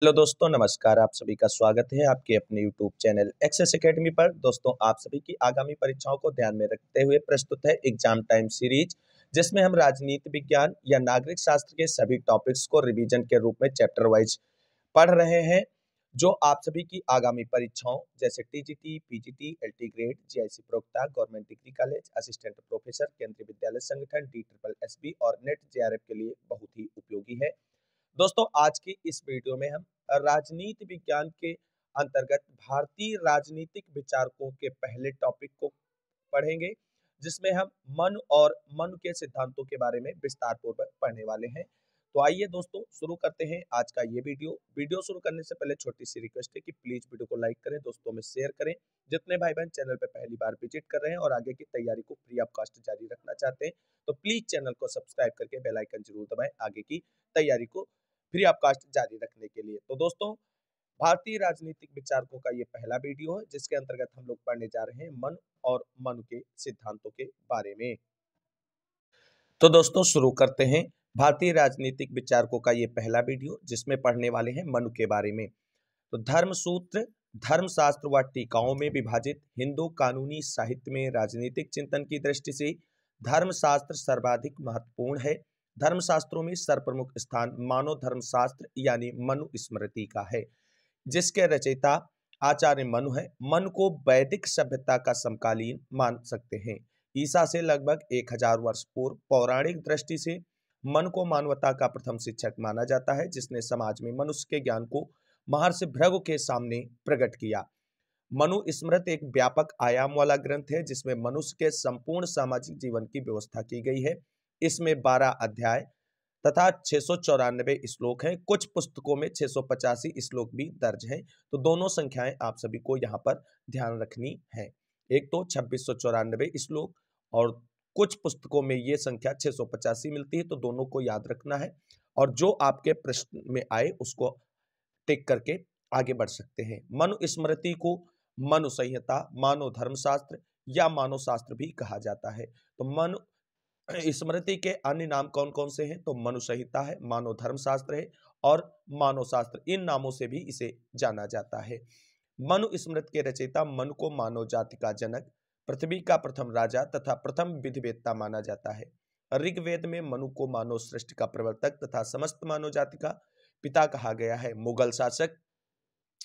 Hello दोस्तों, नमस्कार। आप सभी का स्वागत है आपके अपने यूट्यूब चैनल एक्सेस एकेडमी पर। दोस्तों, आप सभी की आगामी परीक्षाओं को ध्यान में रखते हुए प्रस्तुत है एग्जाम टाइम सीरीज, जिसमें हम राजनीति विज्ञान या नागरिक शास्त्र के सभी टॉपिक्स को रिवीजन के रूप में चैप्टर वाइज पढ़ रहे हैं, जो आप सभी की आगामी परीक्षाओं जैसे TGT, PGT, LT grade, GIC प्रोक्ता, government degree college, assistant professor, Kendriya Vidyalaya Sangathan, D triple SB और नेट जेआरएफ के लिए बहुत ही उपयोगी है। दोस्तों, आज की इस वीडियो में हम राजनीति विज्ञान के अंतर्गत भारतीय राजनीतिक विचारकों के पहले टॉपिक को पढ़ेंगे, जिसमें हम मन और मन के सिद्धांतों के बारे में विस्तार पूर्वक पढ़ने वाले हैं। तो आइए दोस्तों, शुरू करते हैं आज का ये वीडियो शुरू करने से पहले छोटी सी रिक्वेस्ट है कि प्लीज वीडियो को लाइक करें, दोस्तों में शेयर करें। जितने भाई बहन चैनल पर पहली बार विजिट कर रहे हैं और आगे की तैयारी को फ्री ऑफ कॉस्ट जारी रखना चाहते हैं, तो प्लीज चैनल को सब्सक्राइब करके बेल आइकन जरूर दबाएं आगे की तैयारी को फ्री ऑफ कॉस्ट जारी रखने के लिए। तो दोस्तों, भारतीय राजनीतिक विचारकों का ये पहला वीडियो है, जिसके अंतर्गत हम लोग पढ़ने जा रहे हैं मन और मन के सिद्धांतों के बारे में। तो दोस्तों, शुरू करते हैं भारतीय राजनीतिक विचारकों का ये पहला वीडियो, जिसमें पढ़ने वाले हैं मन के बारे में। तो धर्म सूत्र, धर्मशास्त्र व टीकाओं में विभाजित हिंदू कानूनी साहित्य में राजनीतिक चिंतन की दृष्टि से धर्मशास्त्र सर्वाधिक महत्वपूर्ण है। धर्मशास्त्रों में सर्वप्रमुख स्थान मानव धर्मशास्त्र यानी मनुस्मृति का है, जिसके रचयिता आचार्य मनु है। मन को वैदिक सभ्यता का समकालीन मान सकते हैं। ईसा से लगभग 1000 वर्ष पूर्व पौराणिक दृष्टि से मन को मानवता का प्रथम शिक्षक माना जाता है, जिसने समाज में मनुष्य के ज्ञान को महर्षि भृगु के सामने प्रकट किया। मनुस्मृति एक व्यापक आयाम वाला ग्रंथ है, जिसमें मनुष्य के संपूर्ण सामाजिक जीवन की व्यवस्था की गई है। इसमें 12 अध्याय तथा 694 श्लोक हैं। कुछ पुस्तकों में 685 श्लोक भी दर्ज हैं। तो दोनों संख्याएं आप सभी को यहाँ पर ध्यान रखनी है। एक तो 2694 श्लोक और कुछ पुस्तकों में ये संख्या 685 मिलती है, तो दोनों को याद रखना है और जो आपके प्रश्न में आए उसको टिक करके आगे बढ़ सकते हैं। मनुस्मृति को मनु संहिता, मानव धर्मशास्त्र या मानव शास्त्र भी कहा जाता है। तो मनु स्मृति के अन्य नाम कौन कौन से हैं? तो मनु संहिता है, मानव धर्मशास्त्र है और मानव शास्त्र, इन नामों से भी इसे जाना जाता है। मनुस्मृति के रचयिता मनु को मानव जाति का जनक, पृथ्वी का प्रथम राजा तथा प्रथम विधिवेत्ता माना जाता है। ऋग्वेद में मनु को मानव सृष्टि का प्रवर्तक तथा समस्त मानव जाति का पिता कहा गया है। मुगल शासक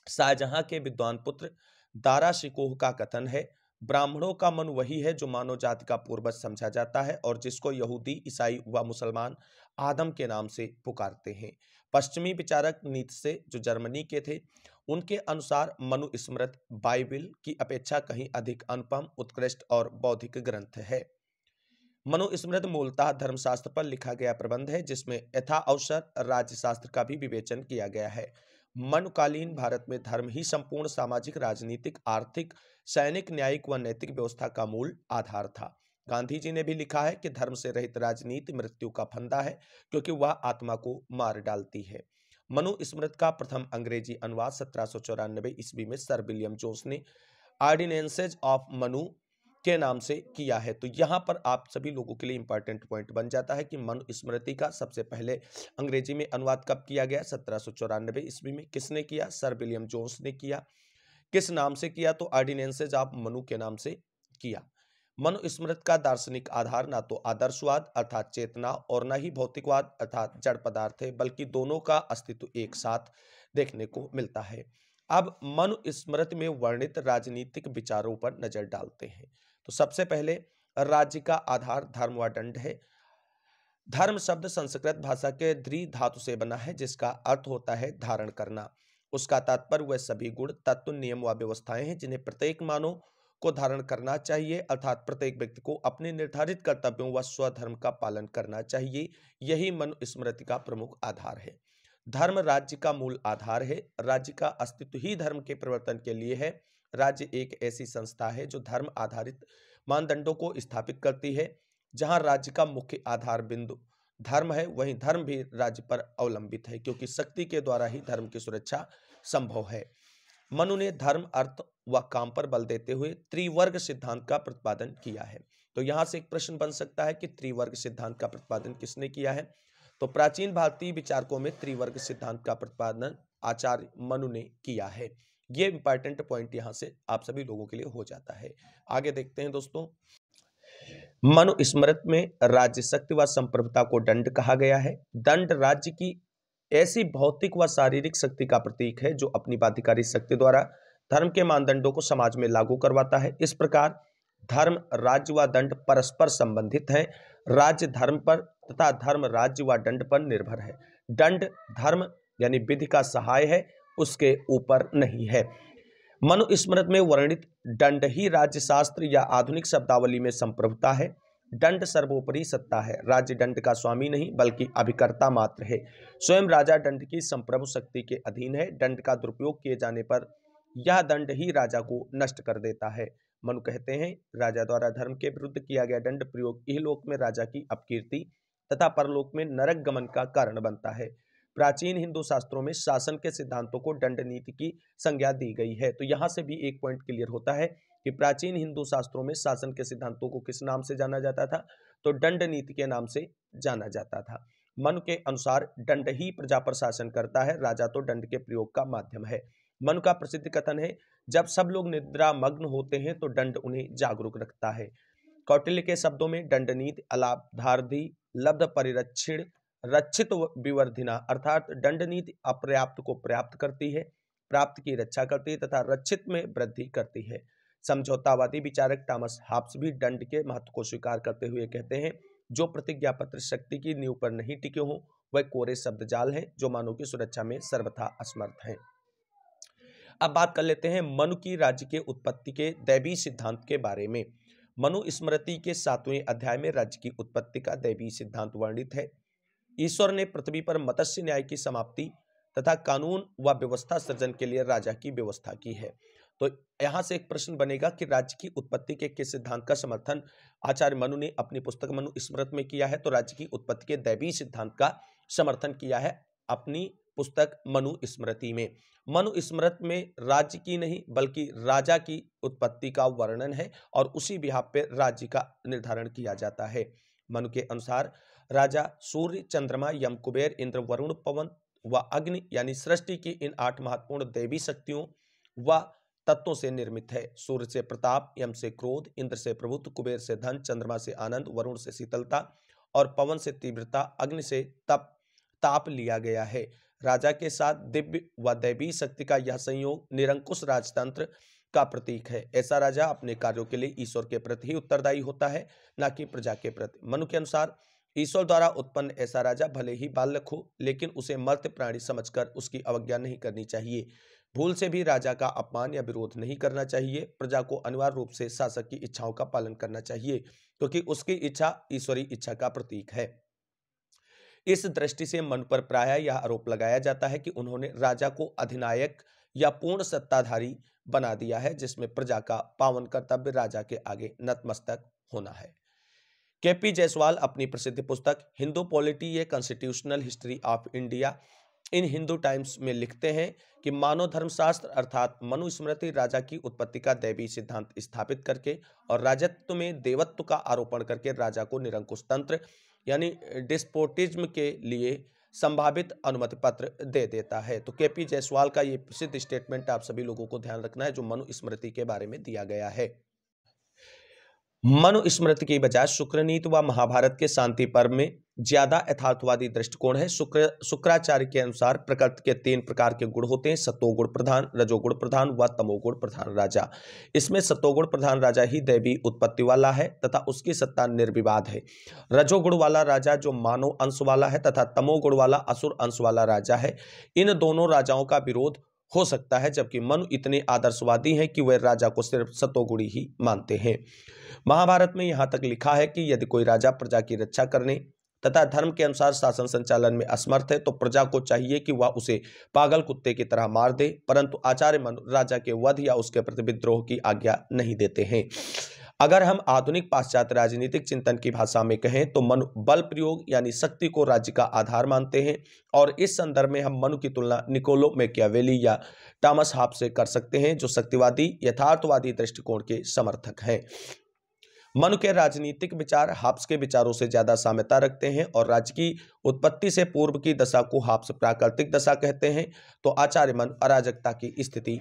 शाहजहां के विद्वान पुत्र दारा शिकोह का कथन है, ब्राह्मणों का मन वही है जो मानव जाति का पूर्वज समझा जाता है और जिसको यहूदी, ईसाई व मुसलमान आदम के नाम से पुकारते हैं। पश्चिमी विचारक नीत्शे, जो जर्मनी के थे, उनके अनुसार मनुस्मृति बाइबिल की अपेक्षा कहीं अधिक अनुपम, उत्कृष्ट और बौद्धिक ग्रंथ है। मनुस्मृति मूलतः धर्मशास्त्र पर लिखा गया प्रबंध है, जिसमें यथा अवसर राज्यशास्त्र का भी विवेचन किया गया है। मनुकालीन भारत में धर्म ही संपूर्ण सामाजिक, राजनीतिक, आर्थिक, सैनिक, न्यायिक व नैतिक व्यवस्था का मूल आधार था। गांधी जी ने भी लिखा है कि धर्म से रहित राजनीति मृत्यु का फंदा है, क्योंकि वह आत्मा को मार डालती है। मनुस्मृति का प्रथम अंग्रेजी अनुवाद 1794 ईस्वी में सर विलियम जोन्स ने ऑर्डिनेंसेज ऑफ मनु के नाम से किया है। तो यहाँ पर आप सभी लोगों के लिए इंपॉर्टेंट पॉइंट बन जाता है कि मनुस्मृति का सबसे पहले अंग्रेजी में अनुवाद कब किया गया? 1794 ईस्वी में। किसने किया? सर विलियम जोन्स ने किया। किस नाम से किया? तो ऑर्डिनेंसेज ऑफ मनु के नाम से किया। मनुस्मृति का दार्शनिक आधार ना तो आदर्शवाद अर्थात चेतना और न ही भौतिकवाद अर्थात जड़ पदार्थ है, बल्कि दोनों का अस्तित्व एक साथ देखने को मिलता है। अब मनुस्मृति में वर्णित राजनीतिक विचारों पर नजर डालते हैं। तो सबसे पहले राज्य का आधार धर्म व दंड है। धर्म शब्द संस्कृत भाषा के द्रि धातु से बना है, जिसका अर्थ होता है धारण करना। उसका तात्पर्य वह सभी गुण, तत्व, नियम व व्यवस्थाएं हैं जिन्हें प्रत्येक मानव को धारण करना चाहिए, अर्थात प्रत्येक व्यक्ति को अपने निर्धारित कर्तव्यों व स्वधर्म का पालन करना चाहिए। यही मनुस्मृति का प्रमुख आधार है। धर्म राज्य का मूल आधार है। राज्य का अस्तित्व ही धर्म के प्रवर्तन के लिए है। राज्य एक ऐसी संस्था है जो धर्म आधारित मानदंडों को स्थापित करती है। जहां राज्य का मुख्य आधार बिंदु धर्म है, वहीं धर्म भी राज्य पर अवलंबित है, क्योंकि शक्ति के द्वारा ही धर्म की सुरक्षा संभव है। मनु ने धर्म, अर्थ व काम पर बल देते हुए त्रिवर्ग सिद्धांत का प्रतिपादन किया है। तो यहां से एक प्रश्न बन सकता है कि त्रिवर्ग सिद्धांत का प्रतिपादन किसने किया है? तो प्राचीन भारतीय विचारकों में त्रिवर्ग सिद्धांत का प्रतिपादन आचार्य मनु ने किया है। ये इंपॉर्टेंट पॉइंट यहां से आप सभी लोगों के लिए हो जाता है। आगे देखते हैं दोस्तों, मनुस्मृति में राज्य शक्ति व संप्रभुता को दंड कहा गया है। दंड राज्य की ऐसी भौतिक व शारीरिक शक्ति का प्रतीक है जो अपनी बाध्यकारी शक्ति द्वारा धर्म के मानदंडों को समाज में लागू करवाता है। इस प्रकार धर्म, राज्य व दंड परस्पर संबंधित हैं। राज्य धर्म पर तथा धर्म राज्य व दंड पर निर्भर है। दंड धर्म यानी विधि का सहाय है, उसके ऊपर नहीं है। मनुस्मृति में वर्णित दंड ही राज्य शास्त्र या आधुनिक शब्दावली में संप्रभुता है। दंड सर्वोपरि सत्ता है। राज्य दंड का स्वामी नहीं बल्कि अभिकर्ता मात्र है। स्वयं राजा दंड की संप्रभु शक्ति के अधीन है। दंड का दुरुपयोग किए जाने पर यह दंड ही राजा को नष्ट कर देता है। मनु कहते हैं, राजा द्वारा धर्म के विरुद्ध किया गया दंड प्रयोग इहलोक में राजा की अपकीर्ति तथा परलोक में नरक गमन का कारण बनता है। प्राचीन हिंदू शास्त्रों में शासन के सिद्धांतों को दंड नीति की संज्ञा दी गई है। तो यहां से भी एक पॉइंट क्लियर होता है कि प्राचीन हिंदू शास्त्रों में शासन के सिद्धांतों को किस नाम से जाना जाता था, तो दंड नीति के नाम से जाना जाता था। मनु के अनुसार दंड ही प्रजा पर शासन करता है, राजा तो दंड के प्रयोग का माध्यम है। मनु का प्रसिद्ध कथन है, जब सब लोग निद्रा मग्न होते हैं तो दंड उन्हें जागरूक रखता है। कौटिल्य के शब्दों में दंड नीति अलाधार्धी लब्ध परिरक्षिण रक्षित विवर्धिना, अर्थात दंड नीति अपर्याप्त को पर्याप्त करती है, प्राप्त की रक्षा करती है तथा रक्षित में वृद्धि करती है। समझौतावादी विचारक टॉमस हॉब्स भी दंड के महत्व को स्वीकार करते हुए कहते हैं, जो प्रतिज्ञा पत्र शक्ति की नींव पर नहीं टिके हों वह कोरे शब्द जाल हैं जो मानव की सुरक्षा में सर्वथा असमर्थ हैं। अब बात कर लेते हैं मनु की राज्य के उत्पत्ति के दैवी सिद्धांत के बारे में। मनुस्मृति के 7वें अध्याय में राज्य की उत्पत्ति का दैवी सिद्धांत वर्णित है। ईश्वर ने पृथ्वी पर मत्स्य न्याय की समाप्ति तथा कानून व व्यवस्था सृजन के लिए राजा की व्यवस्था की है। तो यहां से एक प्रश्न बनेगा कि राज्य की उत्पत्ति के किस सिद्धांत का समर्थन आचार्य मनु ने अपनी पुस्तक मनुस्मृति में किया है, तो राज्य की उत्पत्ति के दैवी सिद्धांत का समर्थन किया है अपनी पुस्तक मनुस्मृति में। मनुस्मृति में राज्य की नहीं बल्कि राजा की उत्पत्ति का वर्णन है और उसी बिहाफ पे राज्य का निर्धारण किया जाता है। मनु के अनुसार राजा सूर्य, चंद्रमा, यम, कुबेर, इंद्र, वरुण, पवन व अग्नि यानी सृष्टि की इन 8 महत्वपूर्ण दैवी शक्तियों व तत्वों से निर्मित है। सूर्य से प्रताप, यम से क्रोध, इंद्र से प्रभुत्व, कुबेर से धन, चंद्रमा से आनंद, वरुण से शीतलता और पवन से तीव्रता, अग्नि से ताप लिया गया है। राजा के साथ दिव्य व दैवी शक्ति का यह संयोग निरंकुश राजतंत्र का प्रतीक है। ऐसा राजा अपने कार्यों के लिए ईश्वर के प्रति ही उत्तरदायी होता है, न कि प्रजा के प्रति। मनु के अनुसार ईश्वर द्वारा उत्पन्न ऐसा राजा भले ही बालक हो, लेकिन उसे मर्त्य प्राणी समझकर उसकी अवज्ञा नहीं करनी चाहिए। भूल से भी राजा का अपमान या विरोध नहीं करना चाहिए। प्रजा को अनिवार्य रूप से शासक की इच्छाओं का पालन करना चाहिए, क्योंकि उसकी इच्छा ईश्वरीय इच्छा का प्रतीक है। इस दृष्टि से मन पर प्रायः यह आरोप लगाया जाता है कि उन्होंने राजा को अधिनायक या पूर्ण सत्ताधारी बना दिया है, जिसमें प्रजा का पावन कर्तव्य राजा के आगे नतमस्तक होना है। केपी जायसवाल अपनी प्रसिद्ध पुस्तक Hindu polity a constitutional history of India in Hindu times में लिखते हैं कि मानव धर्मशास्त्र अर्थात मनुस्मृति राजा की उत्पत्ति का दैवी सिद्धांत स्थापित करके और राजत्व में देवत्व का आरोपण करके राजा को निरंकुश तंत्र यानी डिस्पोटिज्म के लिए संभावित अनुमति पत्र दे देता है। तो केपी जायसवाल का ये प्रसिद्ध स्टेटमेंट आप सभी लोगों को ध्यान रखना है, जो मनुस्मृति के बारे में दिया गया है। मनुस्मृति की बजाय शुक्रनीति व महाभारत के शांति पर्व में ज्यादा यथार्थवादी दृष्टिकोण है। शुक्राचार्य के अनुसार प्रकृति के 3 प्रकार के गुण होते हैं, सतोगुण प्रधान, रजोगुण प्रधान व तमोगुण प्रधान राजा। इसमें सतोगुण प्रधान राजा ही दैवी उत्पत्ति वाला है तथा उसकी सत्ता निर्विवाद है। रजोगुण वाला राजा जो मानव अंश वाला है तथा तमोगुण वाला असुर अंश वाला राजा है। इन दोनों राजाओं का विरोध हो सकता है, जबकि मनु इतने आदर्शवादी हैं कि वे राजा को सिर्फ सतोगुणी ही मानते हैं। महाभारत में यहां तक लिखा है कि यदि कोई राजा प्रजा की रक्षा करने तथा धर्म के अनुसार शासन संचालन में असमर्थ है तो प्रजा को चाहिए कि वह उसे पागल कुत्ते की तरह मार दे, परंतु आचार्य मनु राजा के वध या उसके प्रति विद्रोह की आज्ञा नहीं देते हैं। अगर हम आधुनिक पाश्चात्य राजनीतिक चिंतन की भाषा में कहें तो मनु बल प्रयोग यानी शक्ति को राज्य का आधार मानते हैं, और इस संदर्भ में हम मनु की तुलना निकोलो मैकियावेली या टॉमस हॉब्स से कर सकते हैं, जो शक्तिवादी यथार्थवादी दृष्टिकोण के समर्थक हैं। मनु के राजनीतिक विचार हाब्स के विचारों से ज्यादा साम्यता रखते हैं और राज्य की उत्पत्ति से पूर्व की दशा को हाब्स प्राकृतिक दशा कहते हैं। तो आचार्य मनु अराजकता की स्थिति,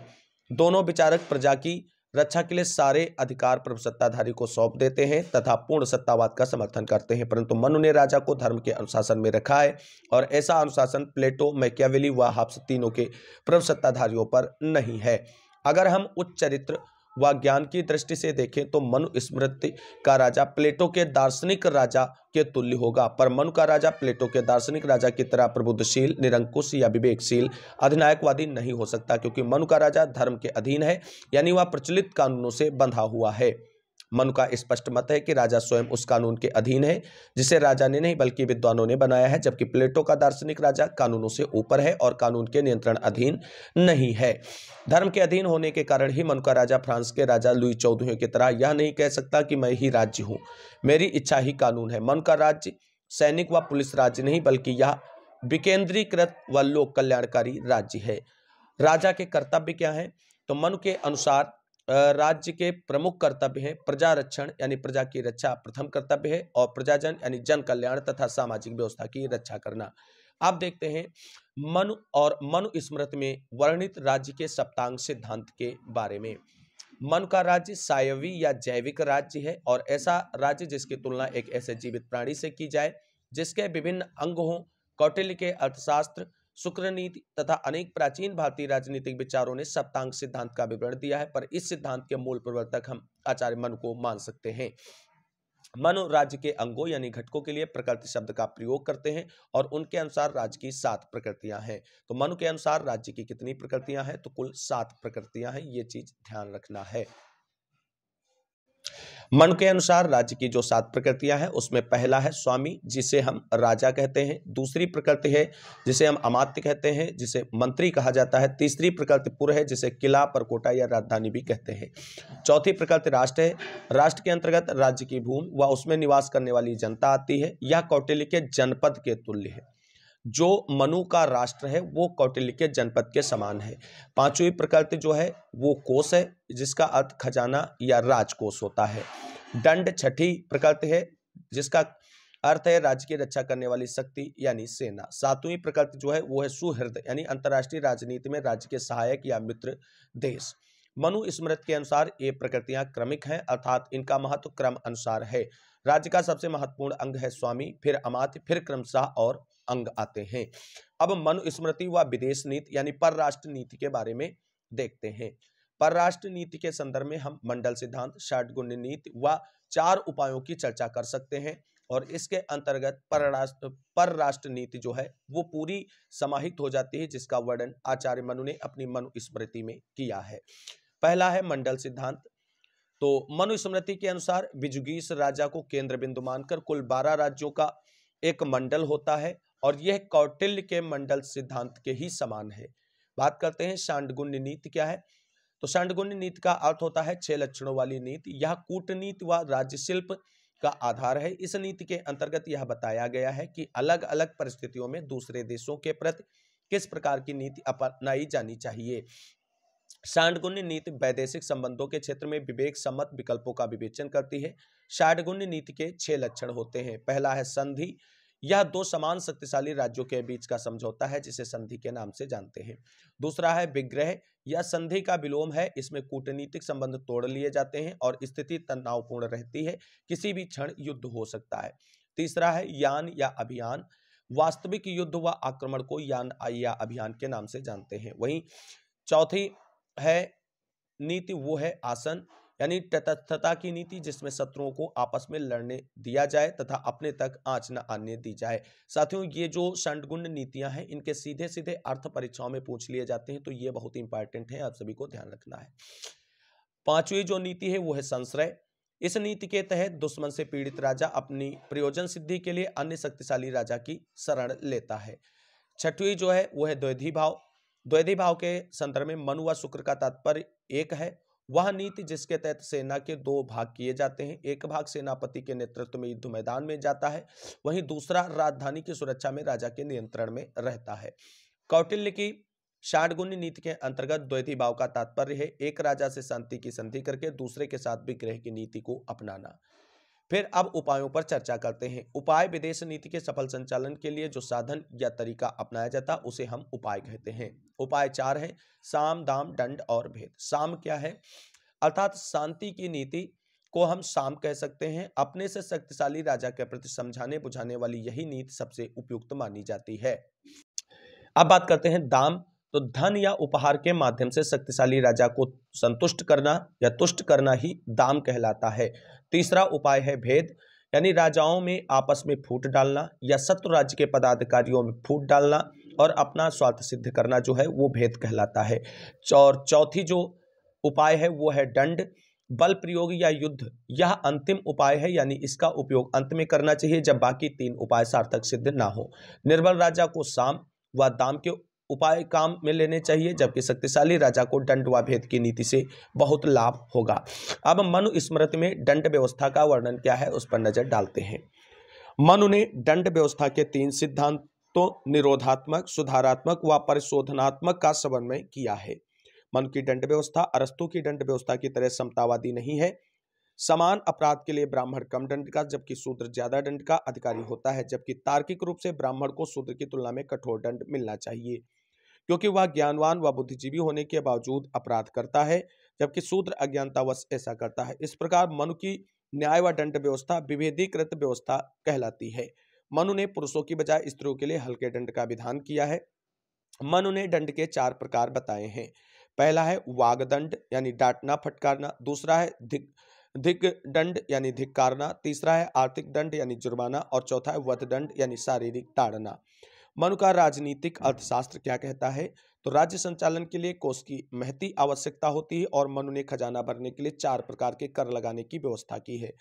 दोनों विचारक प्रजा की रक्षा के लिए सारे अधिकार प्रभु सत्ताधारी को सौंप देते हैं तथा पूर्ण सत्तावाद का समर्थन करते हैं, परंतु मनु ने राजा को धर्म के अनुशासन में रखा है और ऐसा अनुशासन प्लेटो, मैकियावेली व हाब्स तीनों के प्रभु सत्ताधारियों पर नहीं है। अगर हम उच्च चरित्र व ज्ञान की दृष्टि से देखें तो मनु स्मृति का राजा प्लेटो के दार्शनिक राजा के तुल्य होगा, पर मनु का राजा प्लेटो के दार्शनिक राजा की तरह प्रबुद्धशील, निरंकुश या विवेकशील अधिनायकवादी नहीं हो सकता, क्योंकि मनु का राजा धर्म के अधीन है, यानी वह प्रचलित कानूनों से बंधा हुआ है। मनु का स्पष्ट मत है कि राजा स्वयं उस कानून के अधीन है जिसे राजा ने नहीं बल्कि विद्वानों ने बनाया है, जबकि प्लेटो का दार्शनिक राजा कानूनों से ऊपर है और कानून के नियंत्रण अधीन नहीं है। धर्म के अधीन होने के कारण ही मनु का राजा फ्रांस के राजा लुई 14वें की तरह यह नहीं कह सकता कि मैं ही राज्य हूँ, मेरी इच्छा ही कानून है। मनु का राज्य सैनिक व पुलिस राज्य नहीं बल्कि यह विकेंद्रीकृत व लोक कल्याणकारी राज्य है। राजा के कर्तव्य क्या है? तो मनु के अनुसार राज्य के प्रमुख कर्तव्य है प्रजा रक्षण यानी प्रजा की रक्षा प्रथम कर्तव्य है, और प्रजाजन यानी जन कल्याण तथा सामाजिक व्यवस्था की रक्षा करना। आप देखते हैं मनु और मनु स्मृति में वर्णित राज्य के सप्तांग सिद्धांत के बारे में। मनु का राज्य सायवी या जैविक राज्य है और ऐसा राज्य जिसकी तुलना एक ऐसे जीवित प्राणी से की जाए जिसके विभिन्न अंग हों। कौटिल्य के अर्थशास्त्र, शुक्र नीति तथा अनेक प्राचीन भारतीय राजनीतिक विचारों ने सप्तांग सिद्धांत का विवरण दिया है, पर इस सिद्धांत के मूल प्रवर्तक हम आचार्य मनु को मान सकते हैं। मनु राज्य के अंगों यानी घटकों के लिए प्रकृति शब्द का प्रयोग करते हैं और उनके अनुसार राज्य की 7 प्रकृतियां हैं। तो मनु के अनुसार राज्य की कितनी प्रकृतियां हैं? तो कुल 7 प्रकृतियां हैं, ये चीज ध्यान रखना है। मनु के अनुसार राज्य की जो 7 प्रकृतियां हैं उसमें पहला है स्वामी, जिसे हम राजा कहते हैं। दूसरी प्रकृति है जिसे हम अमात्य कहते हैं, जिसे मंत्री कहा जाता है। तीसरी प्रकृति पुर है, जिसे किला, परकोटा या राजधानी भी कहते हैं। चौथी प्रकृति राष्ट्र है। राष्ट्र के अंतर्गत राज्य की भूमि व उसमें निवास करने वाली जनता आती है। यह कौटिल्य के जनपद के तुल्य है। जो मनु का राष्ट्र है वो कौटिल्य के जनपद के समान है। पांचवी प्रकृति जो है वो कोष है, जिसका अर्थ खजाना या राजकोष होता है। दंड छठी प्रकृति है, जिसका अर्थ है राज्य की रक्षा करने वाली शक्ति यानी सेना। सातवीं प्रकृति जो है वो है सुहृद यानी अंतर्राष्ट्रीय राजनीति में राज्य के सहायक या मित्र देश। मनु स्मृति के अनुसार ये प्रकृतियां क्रमिक हैं, अर्थात इनका महत्व क्रम अनुसार है। राज्य का सबसे महत्वपूर्ण अंग है स्वामी, फिर अमात्य, फिर क्रमशः और अंग आते हैं। अब मनु स्मृति व विदेश नीति यानी परराष्ट्र नीति के बारे में देखते हैं। परराष्ट्र नीति के संदर्भ में हम मंडल सिद्धांत, षाटगुण्य नीति व 4 उपायों की चर्चा कर सकते हैं, और इसके अंतर्गत परराष्ट्र नीति जो है वो पूरी समाहित हो जाती है, जिसका वर्णन आचार्य मनु ने अपनी मनु स्मृति में किया है। पहला है मंडल सिद्धांत। तो मनु स्मृति के अनुसार विजुगीष राजा को केंद्र बिंदु मानकर कुल 12 राज्यों का एक मंडल होता है, और यह कौटिल्य के मंडल सिद्धांत के ही समान है। बात करते हैं षाटगुण्य नीति क्या है। तो षाटगुण्य नीति का अर्थ होता है 6 लक्षणों वाली नीति। यह कूटनीति व राज्य शिल्प का आधार है। इस नीति के अंतर्गत यह बताया गया है कि अलग अलग परिस्थितियों में दूसरे देशों के प्रति किस प्रकार की नीति अपनाई जानी चाहिए। षाटगुण्य नीति वैदेशिक संबंधों के क्षेत्र में विवेक सम्मत विकल्पों का विवेचन करती है। षाटगुण्य नीति के 6 लक्षण होते हैं। पहला है संधि। यह 2 समान शक्तिशाली राज्यों के बीच का समझौता है, जिसे संधि के नाम से जानते हैं। दूसरा है विग्रह। यह संधि का विलोम है। इसमें कूटनीतिक संबंध तोड़ लिए जाते हैं और स्थिति तनावपूर्ण रहती है, किसी भी क्षण युद्ध हो सकता है। तीसरा है यान या अभियान। वास्तविक युद्ध व आक्रमण को यान या अभियान के नाम से जानते हैं। वहीं चौथी है नीति, वो है आसन यानी तटस्थता की नीति, जिसमें शत्रुओं को आपस में लड़ने दिया जाए तथा अपने तक आंच न आने दी जाए। साथियों, ये जो षाटगुण्य नीतियां हैं इनके सीधे सीधे अर्थ परीक्षाओं में पूछ लिए जाते हैं, तो ये बहुत इंपॉर्टेंट है, आप सभी को ध्यान रखना है। पांचवी जो नीति है वो है संश्रय। इस नीति के तहत दुश्मन से पीड़ित राजा अपनी प्रयोजन सिद्धि के लिए अन्य शक्तिशाली राजा की शरण लेता है। छठवीं जो है वो है द्वैधी भाव। द्वैधी भाव के संदर्भ में मनु व शुक्र का तात्पर्य एक है। वह नीति जिसके तहत सेना के 2 भाग किए जाते हैं। एक भाग सेनापति के नेतृत्व में युद्ध मैदान में जाता है, वहीं दूसरा राजधानी की सुरक्षा में राजा के नियंत्रण में रहता है। कौटिल्य की षाटगुण्य नीति के अंतर्गत द्वैधी भाव का तात्पर्य है एक राजा से शांति की संधि करके दूसरे के साथ विग्रह की नीति को अपनाना। फिर अब उपायों पर चर्चा करते हैं। उपाय विदेश नीति के सफल संचालन के लिए जो साधन या तरीका अपनाया जाता उसे हम उपाय कहते हैं। उपाय 4 है, साम दाम दंड और भेद। साम क्या है? अर्थात शांति की नीति को हम साम कह सकते हैं। अपने से शक्तिशाली राजा के प्रति समझाने बुझाने वाली यही नीति सबसे उपयुक्त मानी जाती है। अब बात करते हैं दाम। तो धन या उपहार के माध्यम से शक्तिशाली राजा को संतुष्ट करना या तुष्ट करना ही दाम कहलाता है। तीसरा उपाय है भेद, यानी राजाओं में आपस में फूट डालना या शत्रु राज्य के पदाधिकारियों में फूट डालना और अपना स्वार्थ सिद्ध करना जो है वो भेद कहलाता है। और चौथी जो उपाय है वो है दंड, बल प्रयोग या युद्ध। यह अंतिम उपाय है, यानी इसका उपयोग अंत में करना चाहिए जब बाकी 3 उपाय सार्थक सिद्ध ना हो। निर्बल राजा को साम व दाम के उपाय काम में लेने चाहिए, जबकि शक्तिशाली राजा को दंड व भेद की नीति से बहुत लाभ होगा। अब मनुस्मृति में दंड व्यवस्था का वर्णन क्या है उस पर नजर डालते हैं। मनु ने दंड व्यवस्था के 3 सिद्धांतों निरोधात्मक, सुधारात्मक व परिशोधनात्मक का समन्वय किया है। मनु की दंड व्यवस्था अरस्तु की दंड व्यवस्था की तरह समतावादी नहीं है। समान अपराध के लिए ब्राह्मण कम दंड का जबकि शूद्र ज्यादा दंड का अधिकारी होता है, जबकि तार्किक रूप से ब्राह्मण को शूद्र की तुलना में कठोर दंड मिलना चाहिए, क्योंकि वह ज्ञानवान व बुद्धिजीवी होने के बावजूद अपराध करता है, जबकि शूद्र अज्ञानतावश ऐसा करता है। इस प्रकार मनु की न्याय व दंड व्यवस्था विभेदीकृत व्यवस्था कहलाती है। मनु ने पुरुषों की बजाय स्त्रियों के लिए हल्के दंड का विधान किया है। मनु ने दंड के 4 प्रकार बताए हैं। पहला है वागदंड, यानी डांटना फटकारना। दूसरा है धिक दंड, यानी धिक्कारना। तीसरा है आर्थिक दंड, यानी जुर्माना। और चौथा है वध दंड, यानी शारीरिक ताड़ना। मनु का राजनीतिक अर्थशास्त्र क्या कहता है? तो राज्य संचालन के लिए कोष की महती आवश्यकता होती है और मनु ने खजाना भरने के लिए 4 प्रकार के कर लगाने की व्यवस्था की है।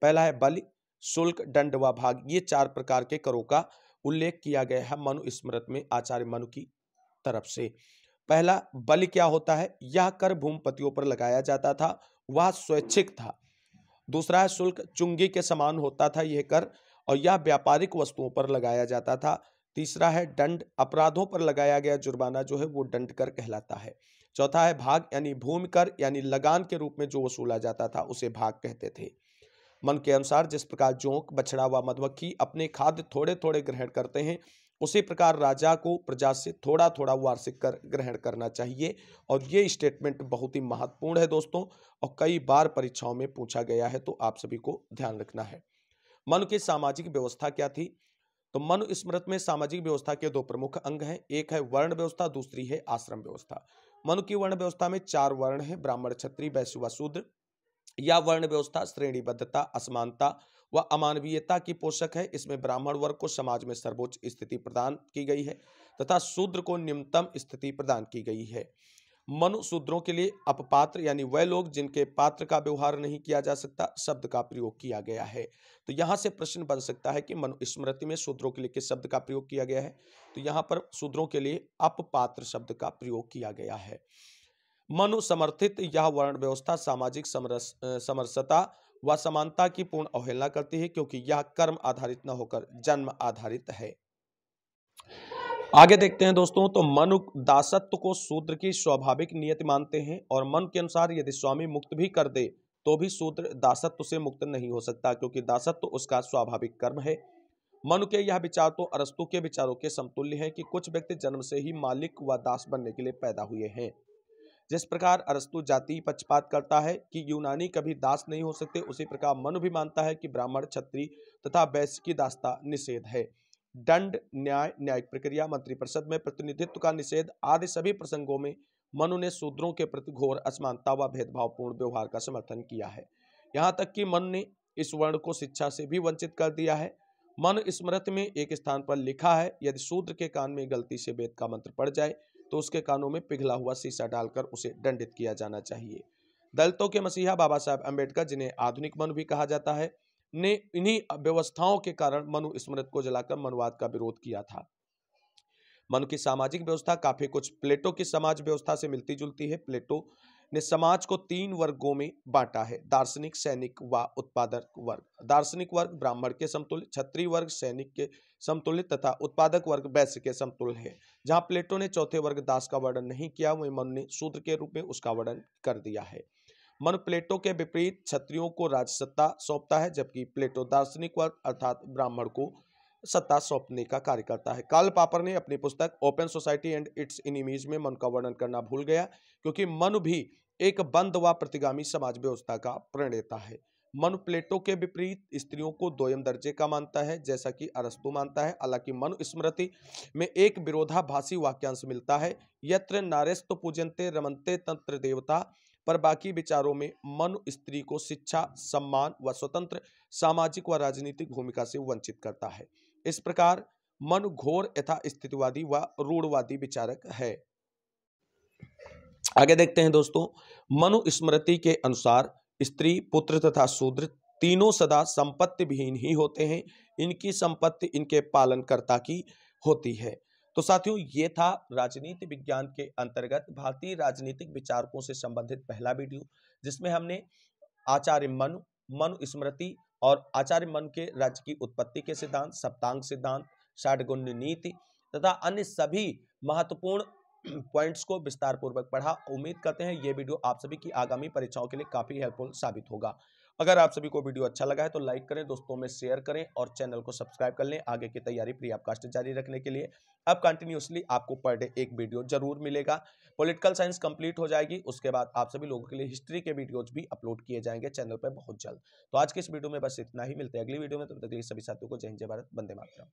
पहला है बलि, शुल्क, दंड व भाग। ये 4 प्रकार के करों का उल्लेख किया गया है मनु स्मृति में आचार्य मनु की तरफ से। पहला बलि क्या होता है? यह कर भूमिपतियों पर लगाया जाता था, वह स्वैच्छिक था। दूसरा है शुल्क, चुंगी के समान होता था यह कर और यह व्यापारिक वस्तुओं पर लगाया जाता था। तीसरा है दंड, अपराधों पर लगाया गया जुर्माना जो है वो दंड कर कहलाता है। चौथा है भाग, यानी भूमि कर, यानी लगान के रूप में जो वसूला जाता था उसे भाग कहते थे। मन के अनुसार जिस प्रकार जोंक, बछड़ा व मधुमक्खी अपने खाद्य थोड़े थोड़े ग्रहण करते हैं, उसी प्रकार राजा को प्रजा से थोड़ा थोड़ा वार्षिक कर ग्रहण करना चाहिए। और ये स्टेटमेंट बहुत ही महत्वपूर्ण है दोस्तों, और कई बार परीक्षाओं में पूछा गया है, तो आप सभी को ध्यान रखना है। मनु की सामाजिक व्यवस्था क्या थी? तो मनु स्मृति में सामाजिक व्यवस्था के 2 प्रमुख अंग हैं। एक है वर्ण व्यवस्था, दूसरी है आश्रम व्यवस्था। मनु की वर्ण व्यवस्था में 4 वर्ण हैं, ब्राह्मण, क्षत्रिय, वैश्य व शूद्र। यह वर्ण व्यवस्था श्रेणीबद्धता, असमानता व अमानवीयता की पोषक है। इसमें ब्राह्मण वर्ग को समाज में सर्वोच्च स्थिति प्रदान की गई है तथा शूद्र को निम्नतम स्थिति प्रदान की गई है। मनु शूद्रों के लिए अपपात्र, यानी वह लोग जिनके पात्र का व्यवहार नहीं किया जा सकता, शब्द का प्रयोग किया गया है। तो यहां से प्रश्न बन सकता है कि मनु स्मृति में शूद्रों के लिए किस शब्द का प्रयोग किया गया है? तो यहां पर शूद्रों के लिए अपपात्र शब्द का प्रयोग किया गया है। मनु समर्थित यह वर्ण व्यवस्था सामाजिक समरसता व समानता की पूर्ण अवहेलना करती है, क्योंकि यह कर्म आधारित न होकर जन्म आधारित है। आगे देखते हैं दोस्तों, तो मनु दासत्व को शूद्र की स्वाभाविक नियति मानते हैं और मनु के अनुसार यदि स्वामी मुक्त भी कर दे तो भी शूद्र दासत्व से मुक्त नहीं हो सकता, क्योंकि दासत्व उसका स्वाभाविक कर्म है। मनु के यह विचार तो अरस्तु के विचारों के समतुल्य है कि कुछ व्यक्ति जन्म से ही मालिक व दास बनने के लिए पैदा हुए हैं। जिस प्रकार अरस्तु जाति पक्षपात करता है कि यूनानी कभी दास नहीं हो सकते, उसी प्रकार मनु भी मानता है कि ब्राह्मण, क्षत्रिय तथा वैश्य की दासता निषेध है। दंड, न्याय, न्यायिक प्रक्रिया, मंत्रिपरिषद में प्रतिनिधित्व का निषेध आदि सभी प्रसंगों में मनु ने शूद्रों के प्रति घोर असमानता व भेदभावपूर्ण व्यवहार का समर्थन किया है। यहाँ तक कि मनु ने इस वर्ण को शिक्षा से भी वंचित कर दिया है। मनु स्मृति में एक स्थान पर लिखा है, यदि शूद्र के कान में गलती से वेद का मंत्र पड़ जाए तो उसके कानों में पिघला हुआ शीशा डालकर उसे दंडित किया जाना चाहिए। दलितों के मसीहा बाबा साहब अम्बेडकर, जिन्हें आधुनिक मनु भी कहा जाता है, ने इन्हीं व्यवस्थाओं के कारण मनु स्मृति को जलाकर मनुवाद का विरोध किया था। मनु की सामाजिक व्यवस्था काफी कुछ प्लेटो की समाज व्यवस्था से मिलती जुलती है। प्लेटो ने समाज को 3 वर्गों में बांटा है, दार्शनिक, सैनिक व उत्पादक वर्ग। दार्शनिक वर्ग ब्राह्मण के समतुल्य, क्षत्रिय वर्ग सैनिक के समतुल्य तथा उत्पादक वर्ग वैश्य के समतुल्य है। जहां प्लेटो ने चौथे वर्ग दास का वर्णन नहीं किया, वहीं मनु ने शूद्र के रूप में उसका वर्णन कर दिया है। मनु प्लेटो के विपरीत क्षत्रियों को राजसत्ता सौंपता है, जबकि प्लेटो दार्शनिक वर्ग अर्थात ब्राह्मण को सत्ता सौंपने का कार्य करता है। कार्ल पापर ने अपनी पुस्तक open society and it's enemies में मनु का वर्णन करना भूल गया, क्योंकि मनु भी एक बंद व प्रतिगामी समाज व्यवस्था का प्रणेता है। मनु प्लेटो के विपरीत स्त्रियों को दोयम दर्जे का मानता है, जैसा कि अरस्तु मानता है। हालांकि मनुस्मृति में एक विरोधाभासी वाक्यांश मिलता है, यत्र नारेस्तु पूजन्ते रमन्ते तंत्र देवता, पर बाकी विचारों में मनु स्त्री को शिक्षा, सम्मान व स्वतंत्र सामाजिक व राजनीतिक भूमिका से वंचित करता है। इस प्रकार मनु घोर यथा स्थितिवादी व रूढ़वादी विचारक है। आगे देखते हैं दोस्तों, मनुस्मृति के अनुसार स्त्री, पुत्र तथा शूद्र तीनों सदा संपत्ति विहीन ही होते हैं। इनकी संपत्ति इनके पालनकर्ता की होती है। तो साथियों, ये था राजनीति विज्ञान के अंतर्गत भारतीय राजनीतिक विचारकों से संबंधित पहला वीडियो, जिसमें हमने आचार्य मनु, मनुस्मृति और आचार्य मनु के राज्य की उत्पत्ति के सिद्धांत, सप्तांग सिद्धांत, षाडगुण्य नीति तथा अन्य सभी महत्वपूर्ण पॉइंट्स को विस्तार पूर्वक पढ़ा। उम्मीद करते हैं ये वीडियो आप सभी की आगामी परीक्षाओं के लिए काफी हेल्पफुल साबित होगा। अगर आप सभी को वीडियो अच्छा लगा है तो लाइक करें, दोस्तों में शेयर करें और चैनल को सब्सक्राइब कर लें। आगे की तैयारी प्री आपकास्ट जारी रखने के लिए अब कंटिन्यूसली आपको पर डे एक वीडियो जरूर मिलेगा। पॉलिटिकल साइंस कंप्लीट हो जाएगी, उसके बाद आप सभी लोगों के लिए हिस्ट्री के वीडियोज भी अपलोड किए जाएंगे चैनल पर बहुत जल्द। तो आज के इस वीडियो में बस इतना ही, मिलते हैं अगली वीडियो में। तब तक के लिए सभी साथियों को जय हिंद, जय भारत, वंदे मातरम।